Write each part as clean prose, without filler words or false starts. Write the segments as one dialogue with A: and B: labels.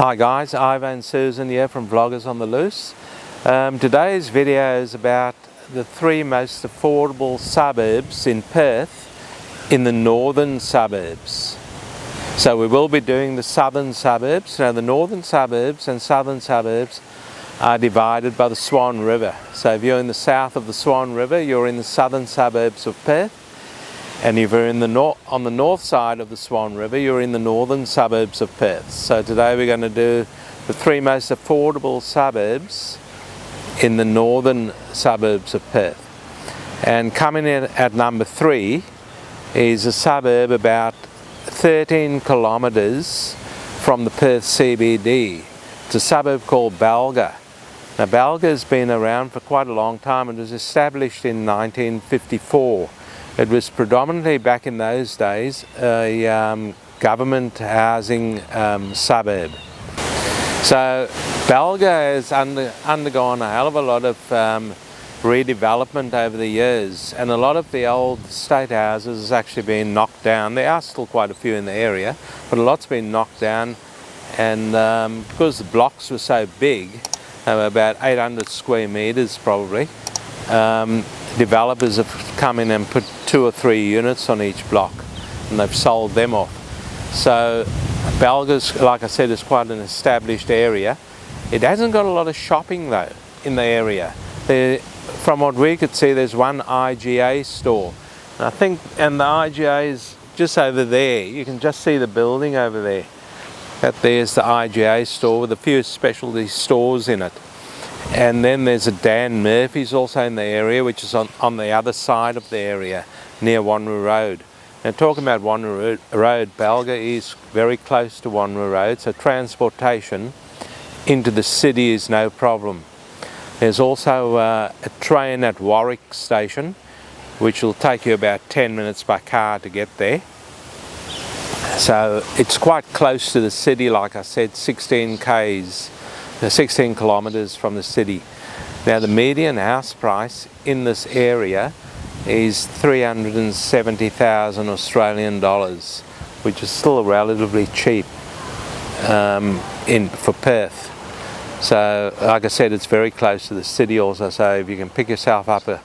A: Hi guys, Ivo and Susan here from Vloggers on the Loose. Today's video is about the three most affordable suburbs in Perth in the northern suburbs. So we will be doing the southern suburbs. Now the northern suburbs and southern suburbs are divided by the Swan River. So if you're in the south of the Swan River, you're in the southern suburbs of Perth. And if you're on the north side of the Swan River, you're in the northern suburbs of Perth. So today we're going to do the three most affordable suburbs in the northern suburbs of Perth. And coming in at number 3 is a suburb about 13 kilometres from the Perth CBD. It's a suburb called Balga. Now Balga has been around for quite a long time. It was established in 1954. It was predominantly, back in those days, a government housing suburb. So Balga has undergone a hell of a lot of redevelopment over the years, and a lot of the old state houses has actually been knocked down. There are still quite a few in the area, but a lot's been knocked down, and because the blocks were so big, about 800 square metres probably, developers have come in and put 2 or 3 units on each block, and they've sold them off. So Balga's, like I said, is quite an established area. It hasn't got a lot of shopping though in the area. From what we could see, there's one IGA store, and the IGA is just over there. You can just see the building over there. There's the IGA store with a few specialty stores in it. And then there's a Dan Murphy's also in the area, which is on the other side of the area, near Wanneroo Road. And talking about Wanneroo Road, Balga is very close to Wanneroo Road, so transportation into the city is no problem. There's also a train at Warwick Station, which will take you about 10 minutes by car to get there. So it's quite close to the city, like I said, 16 kilometres from the city. Now the median house price in this area is 370,000 Australian dollars, which is still relatively cheap for Perth. So like I said, it's very close to the city also, so if you can pick yourself up a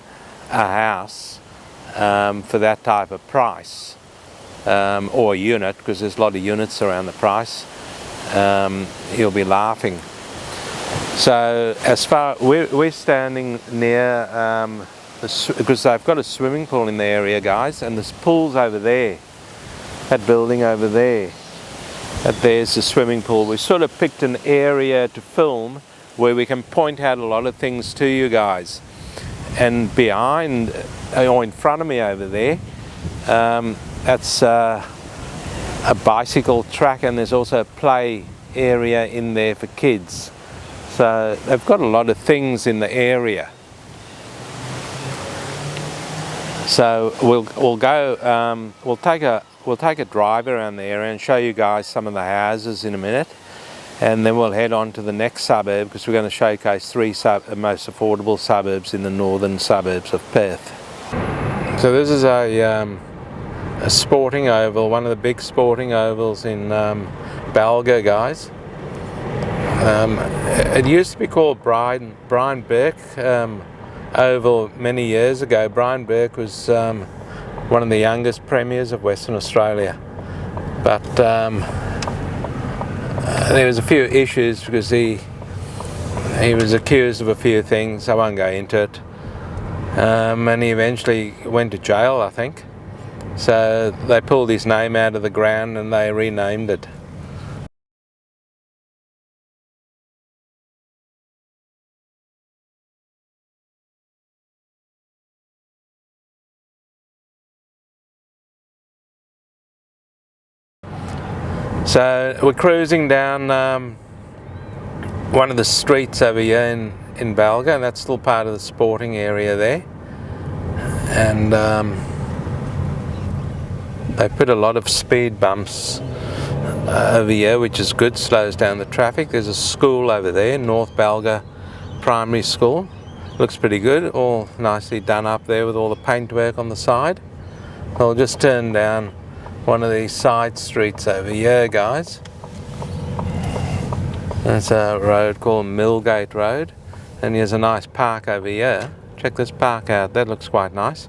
A: house for that type of price, or a unit, because there's a lot of units around the price, you'll be laughing. So as far, we're standing near, because they've got a swimming pool in the area, guys, and there's pools over there, that building over there, there's the swimming pool. We sort of picked an area to film where we can point out a lot of things to you guys. And behind, or in front of me over there, that's a bicycle track, and there's also a play area in there for kids. So they've got a lot of things in the area. So we'll take a drive around the area and show you guys some of the houses in a minute, and then we'll head on to the next suburb, because we're going to showcase three most affordable suburbs in the northern suburbs of Perth. So this is a sporting oval, one of the big sporting ovals in Balga, guys. It used to be called Brian Burke Oval many years ago. Brian Burke was one of the youngest premiers of Western Australia, but there was a few issues because he was accused of a few things. I won't go into it, and he eventually went to jail, I think. So they pulled his name out of the ground and they renamed it. So we're cruising down one of the streets over here in Balga, and that's still part of the sporting area there. And they put a lot of speed bumps over here, which is good, slows down the traffic. There's a school over there, North Balga Primary School. Looks pretty good, all nicely done up there with all the paintwork on the side. I'll just turn down one of these side streets over here, guys. There's a road called Millgate Road, and here's a nice park over here. Check this park out, that looks quite nice.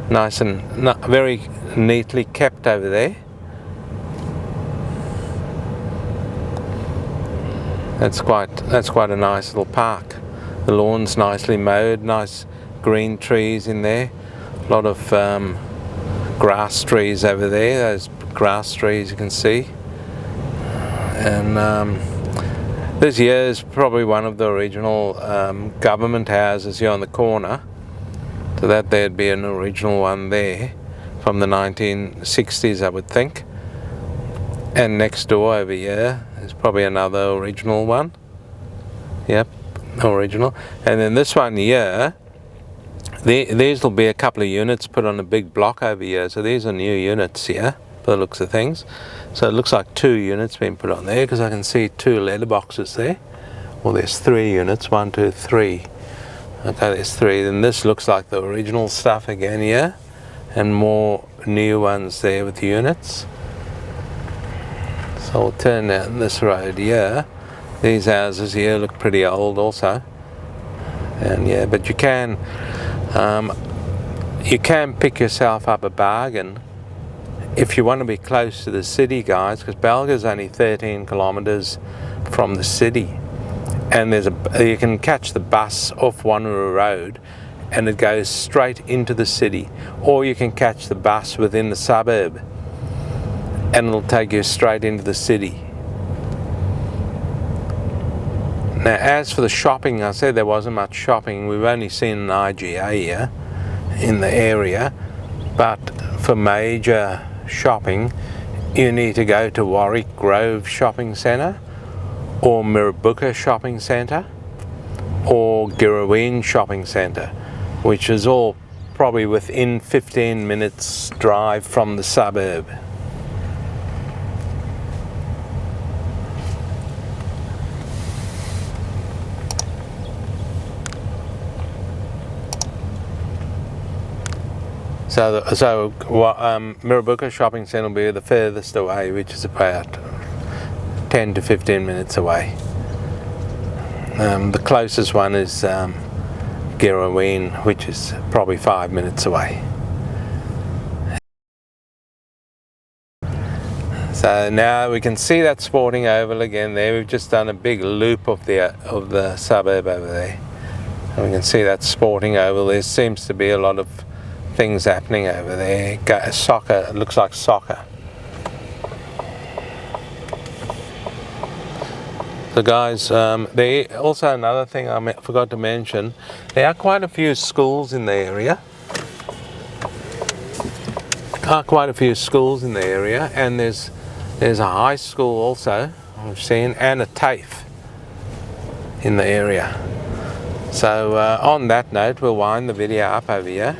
A: Nice and very neatly kept over there. That's quite a nice little park. The lawn's nicely mowed, nice green trees in there. A lot of grass trees over there, those grass trees you can see. And this here is probably one of the original government houses here on the corner. So that there'd be an original one there from the 1960s, I would think. And next door over here is probably another original one. Yep, original. And then this one here, these will be a couple of units put on a big block over here. So these are new units here, by the looks of things. So it looks like 2 units being put on there, because I can see 2 letterboxes there. Well, there's 3 units, 1, 2, 3. Okay, there's 3. Then this looks like the original stuff again here, and more new ones there with units. So we'll turn down this road here. These houses here look pretty old also. And yeah, but you can pick yourself up a bargain if you want to be close to the city, guys, because Balga's only 13 kilometers from the city. And you can catch the bus off Wanneroo Road and it goes straight into the city, or you can catch the bus within the suburb and it'll take you straight into the city. Now, as for the shopping, I said there wasn't much shopping. We've only seen an IGA here in the area, but for major shopping you need to go to Warwick Grove Shopping Centre, or Mirrabooka Shopping Centre, or Girraween Shopping Centre, which is all probably within 15 minutes drive from the suburb. So Mirrabooka Shopping Centre will be the furthest away, which is about 10 to 15 minutes away. The closest one is Girraween, which is probably 5 minutes away. So now we can see that sporting oval again there. We've just done a big loop of the suburb over there. And we can see that sporting oval. There seems to be a lot of things happening over there. Soccer, it looks like soccer. So guys, there also another thing I forgot to mention, there are quite a few schools in the area. And there's a high school also, I've seen, and a TAFE in the area. So on that note, we'll wind the video up over here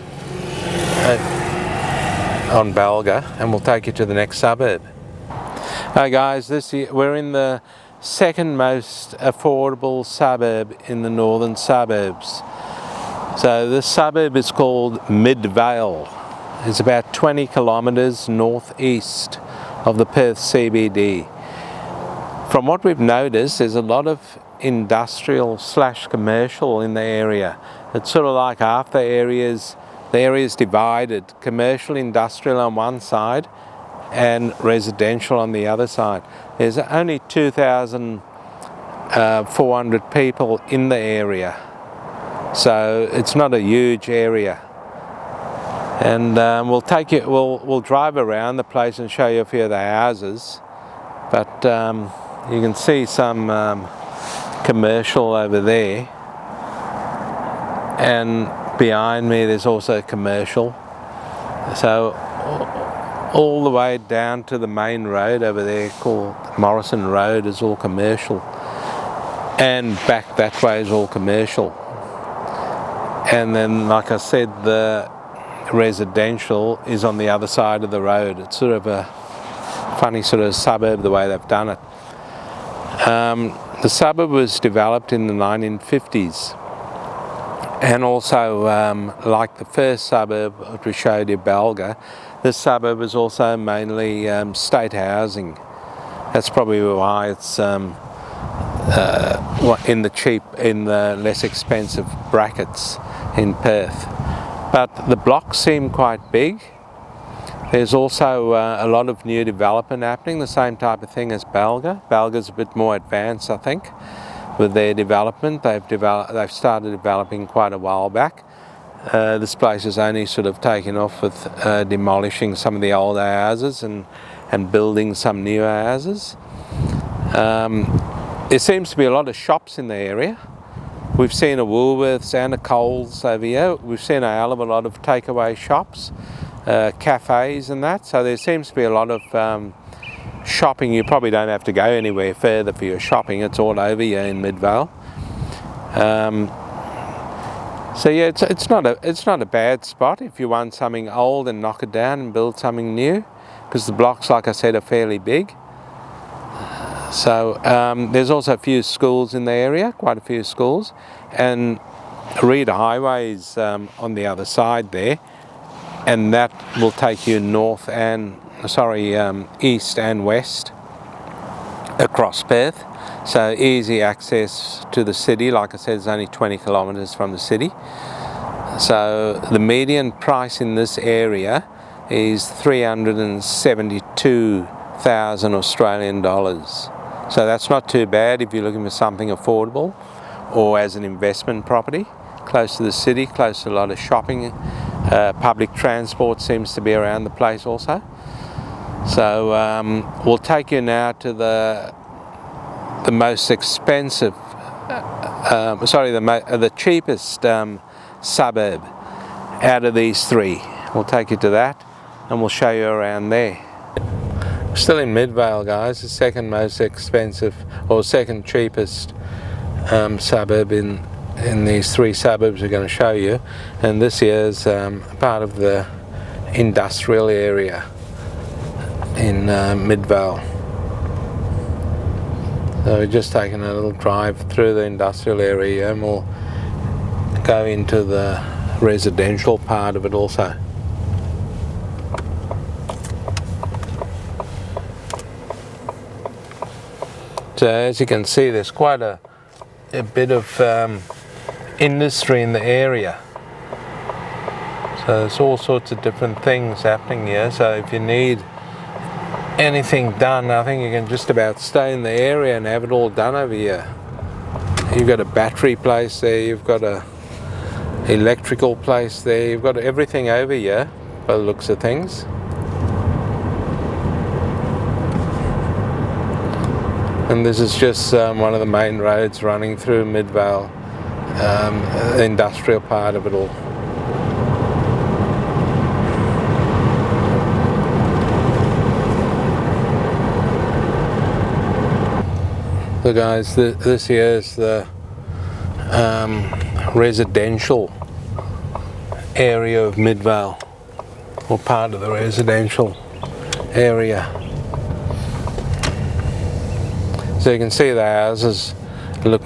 A: on Balga, and we'll take you to the next suburb. Hi guys, we're in the second most affordable suburb in the northern suburbs. So this suburb is called Midvale. It's about 20 kilometres northeast of the Perth CBD. From what we've noticed, there's a lot of industrial / commercial in the area. It's sort of like half the area is divided, commercial, industrial on one side and residential on the other side. There's only 2,400 people in the area, so it's not a huge area. And we'll drive around the place and show you a few of the houses, but you can see some commercial over there, and behind me there's also commercial. So all the way down to the main road over there called Morrison Road is all commercial, and back that way is all commercial. And then, like I said, the residential is on the other side of the road. It's sort of a funny sort of suburb the way they've done it. The suburb was developed in the 1950s, and also like the first suburb that we showed you, Balga, this suburb is also mainly state housing. That's probably why it's in the less expensive brackets in Perth. But the blocks seem quite big. There's also a lot of new development happening, the same type of thing as Balga. Balga's a bit more advanced, I think, with their development. They've started developing quite a while back. This place has only sort of taken off with demolishing some of the older houses and building some newer houses. There seems to be a lot of shops in the area. We've seen a Woolworths and a Coles over here. We've seen a hell of a lot of takeaway shops, cafes and that. So there seems to be a lot of shopping. You probably don't have to go anywhere further for your shopping. It's all over here in Midvale. So yeah, it's not a bad spot if you want something old and knock it down and build something new, because the blocks, like I said, are fairly big. So there's also a few schools in the area, quite a few schools, and Reader Highway is on the other side there, and that will take you east and west across Perth. So easy access to the city. Like I said, it's only 20 kilometres from the city. So the median price in this area is 372,000 Australian dollars. So that's not too bad if you're looking for something affordable or as an investment property, close to the city, close to a lot of shopping. Public transport seems to be around the place also. So we'll take you now to the most expensive, the cheapest suburb out of these three. We'll take you to that and we'll show you around there. Still in Midvale, guys, the second most expensive or second cheapest suburb in these three suburbs we're going to show you, and this here is part of the industrial area in Midvale. So we're just taking a little drive through the industrial area and we'll go into the residential part of it also. So as you can see, there's quite a bit of industry in the area. So there's all sorts of different things happening here. So if you need anything done, I think you can just about stay in the area and have it all done over here. You've got a battery place there, you've got a electrical place there, you've got everything over here by the looks of things. And this is just one of the main roads running through Midvale, the industrial part of it all. So guys, this here is the residential area of Midvale, or part of the residential area. So you can see the houses look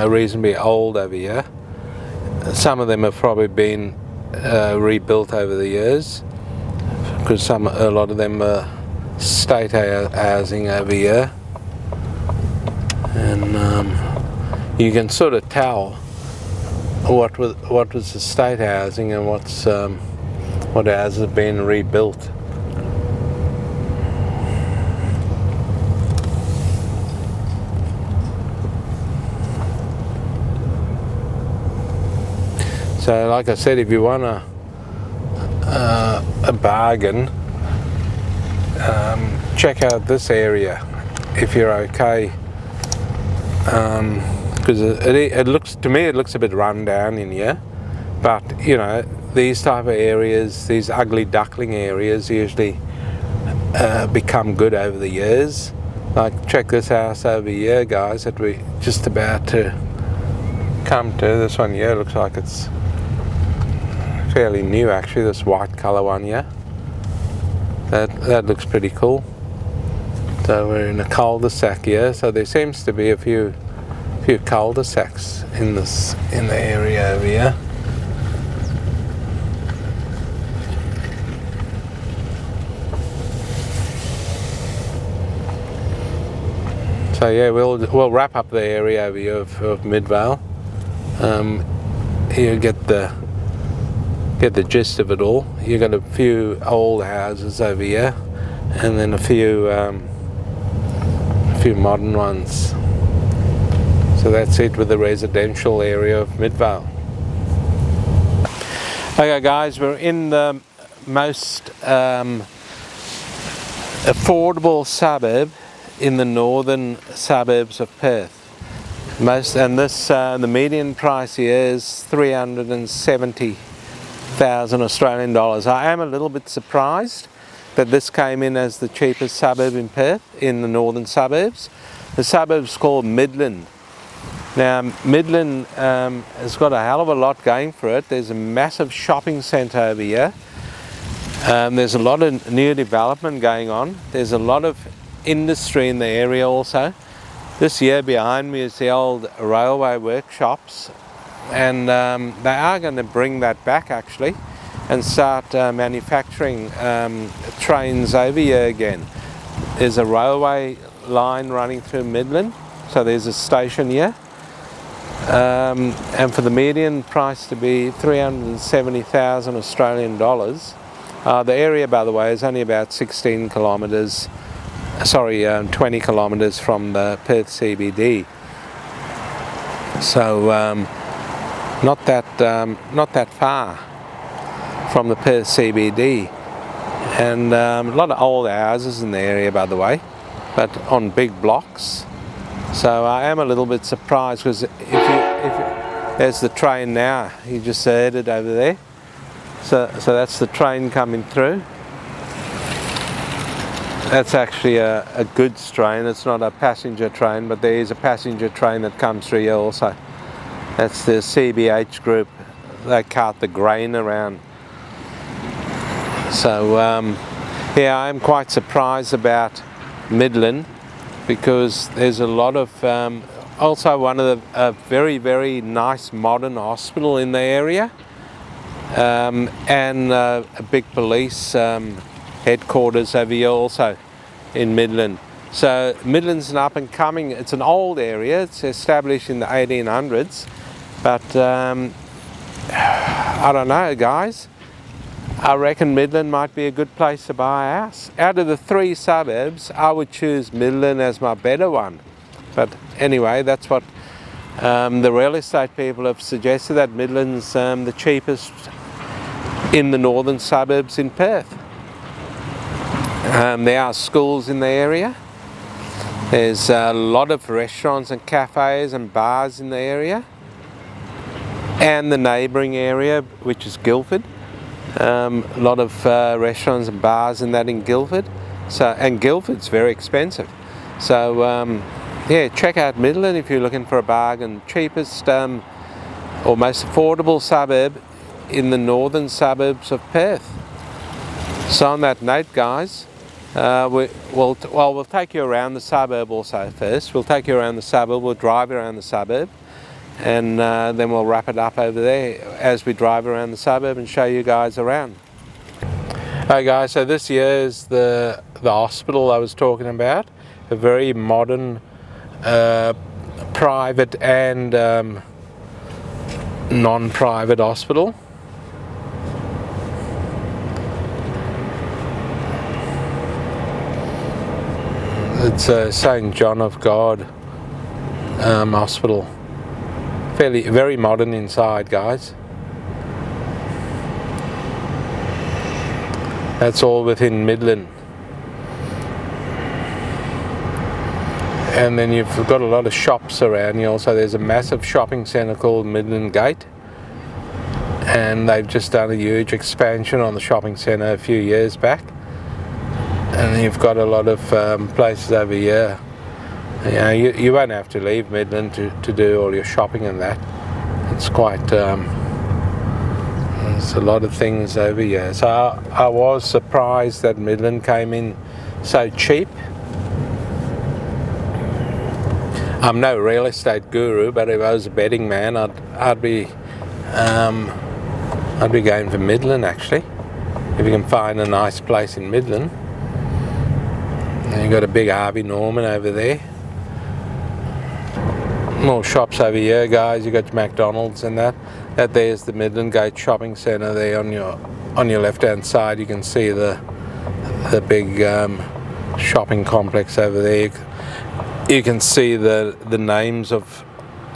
A: reasonably old over here. Some of them have probably been rebuilt over the years, because a lot of them are state housing over here. And you can sort of tell what was the state housing and what houses have been rebuilt. So like I said, if you want a bargain, check out this area if you're okay. Because it looks a bit run down in here, but you know, these type of areas, these ugly duckling areas, usually become good over the years. Like check this house over here, guys, that we're just about to come to. This one here looks like it's fairly new actually, this white colour one here. That looks pretty cool. So we're in a cul-de-sac here, so there seems to be a few cul-de-sacs in the area over here. So yeah, we'll wrap up the area over here of Midvale. You get the gist of it all. You got a few old houses over here, and then a few modern ones. So that's it with the residential area of Midvale. Okay guys, we're in the most affordable suburb in the northern suburbs of Perth. The median price here is 370,000 Australian dollars. I am a little bit surprised that this came in as the cheapest suburb in Perth, in the northern suburbs. The suburb's called Midland. Now Midland has got a hell of a lot going for it. There's a massive shopping centre over here. There's a lot of new development going on. There's a lot of industry in the area also. This here behind me is the old railway workshops, and they are going to bring that back actually and start manufacturing trains over here again. There's a railway line running through Midland, so there's a station here, and for the median price to be 370,000 Australian dollars. The area, by the way, is only about 20 kilometres from the Perth CBD. So not that far from the Perth CBD, and a lot of old houses in the area, by the way, but on big blocks. So I am a little bit surprised, because there's the train now. You just heard it over there. So that's the train coming through. That's actually a goods train. It's not a passenger train, but there is a passenger train that comes through here also. That's the CBH group. They cart the grain around. So yeah, I'm quite surprised about Midland, because there's a lot of also one of a very, very nice modern hospital in the area. And a big police headquarters over here also in Midland. So Midland's an up and coming, it's an old area, it's established in the 1800s, but I don't know guys, I reckon Midland might be a good place to buy a house. Out of the three suburbs, I would choose Midland as my better one. But anyway, that's what the real estate people have suggested, that Midland's the cheapest in the northern suburbs in Perth. There are schools in the area. There's a lot of restaurants and cafes and bars in the area, and the neighbouring area, which is Guildford. A lot of restaurants and bars in Guildford. And Guildford's very expensive. So yeah, check out Midland if you're looking for a bargain. Cheapest or most affordable suburb in the northern suburbs of Perth. So on that note guys, we'll take you around the suburb also first. We'll take you around the suburb, we'll drive around the suburb, and then we'll wrap it up over there as we drive around the suburb and show you guys around. Hey guys, so this here is the hospital I was talking about. A very modern private and non-private hospital. It's St. John of God hospital. Very modern inside guys. That's all within Midland. And then you've got a lot of shops around here also. There's a massive shopping centre called Midland Gate, and they've just done a huge expansion on the shopping centre a few years back. And you've got a lot of places over here. You know, you won't have to leave Midland to do all your shopping and that. It's quite, there's a lot of things over here. So I was surprised that Midland came in so cheap. I'm no real estate guru, but if I was a betting man, I'd be going for Midland actually. If you can find a nice place in Midland. And you've got a big Harvey Norman over there. more shops over here, guys. You got McDonald's and that. That there's the Midland Gate Shopping Centre there on your left-hand side. You can see the big shopping complex over there. You can see the names of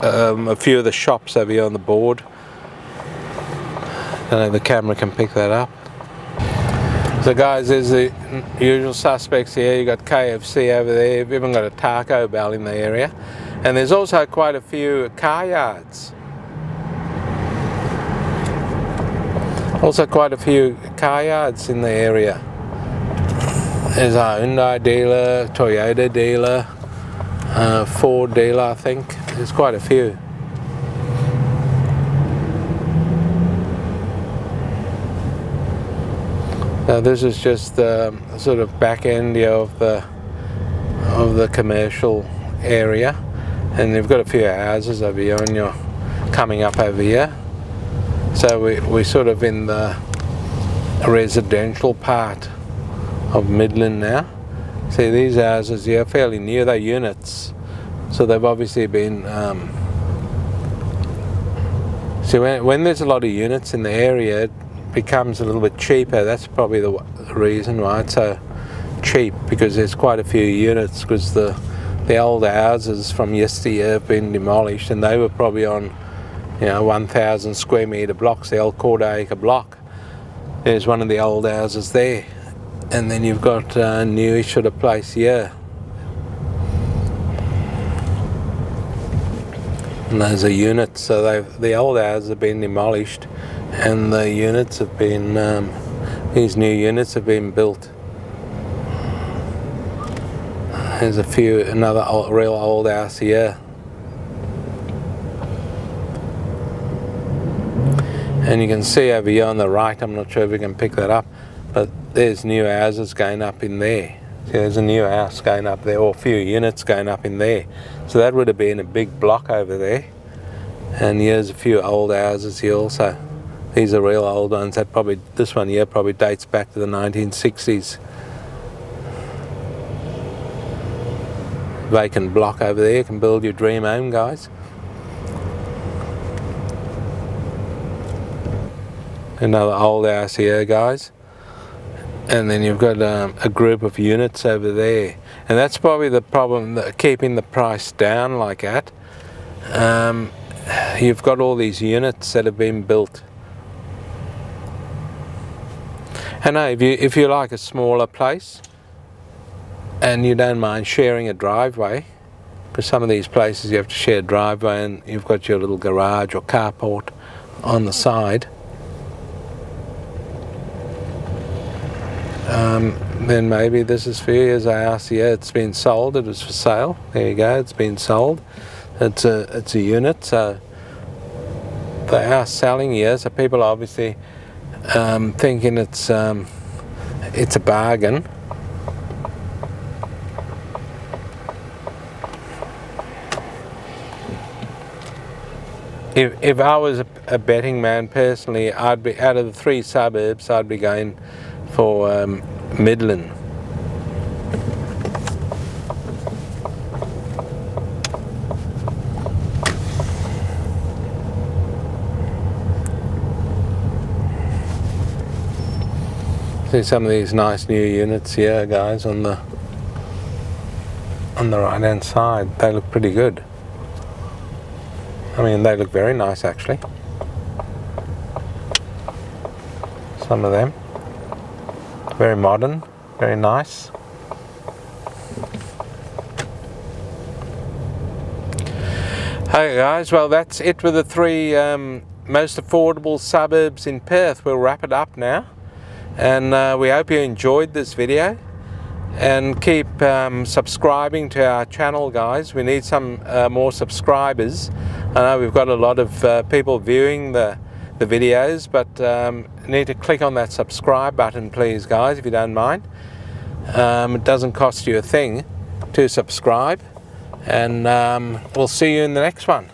A: a few of the shops over here on the board. I don't know if the camera can pick that up. So guys, there's the usual suspects here. You got KFC over there. We've even got a Taco Bell in the area. And there's also quite a few car yards. Also quite a few car yards in the area. There's a Hyundai dealer, Toyota dealer, Ford dealer, I think. There's quite a few. Now this is just the sort of back end of the commercial area, and you've got a few houses over here, and you're coming up over here. So we're sort of in the residential part of Midland now. See, these houses here are fairly new. They're units, so they've obviously been. So when there's a lot of units in the area, it becomes a little bit cheaper. That's probably the reason why it's so cheap, because there's quite a few units, because the old houses from yesteryear have been demolished, and they were probably on 1,000 square metre blocks, the old quarter-acre block. There's one of the old houses there, and then you've got a newish sort of place here, and those are units. So the old houses have been demolished, and the units have been, these new units have been built. There's another real old house here. And you can see over here on the right, I'm not sure if we can pick that up, but there's new houses going up in there. See, there's a new house going up there, or a few units going up in there. So that would have been a big block over there. And here's a few old houses here also. These are real old ones. This one here probably dates back to the 1960s. Vacant block over there. You can build your dream home, guys. Another old house here, guys. And then you've got a group of units over there. And that's probably the problem, keeping the price down like that. You've got all these units that have been built. And if you like a smaller place and you don't mind sharing a driveway, because some of these places you have to share a driveway and you've got your little garage or carport on the side, then maybe this is for you. As I asked you, it's been sold. It was for sale. There you go. It's been sold. It's a unit. So they are selling here. So people are obviously thinking it's a bargain. If I was a betting man personally, I'd be, out of the 3 suburbs, I'd be going for Midland. See some of these nice new units here, guys, on the right hand side. They look pretty good. I mean, they look very nice actually. Some of them. Very modern, very nice. Hey guys, well that's it with the 3 most affordable suburbs in Perth. We'll wrap it up now. And we hope you enjoyed this video. And keep subscribing to our channel, guys. We need some more subscribers. I know we've got a lot of people viewing the videos, but need to click on that subscribe button, please, guys, if you don't mind. It doesn't cost you a thing to subscribe, and we'll see you in the next one.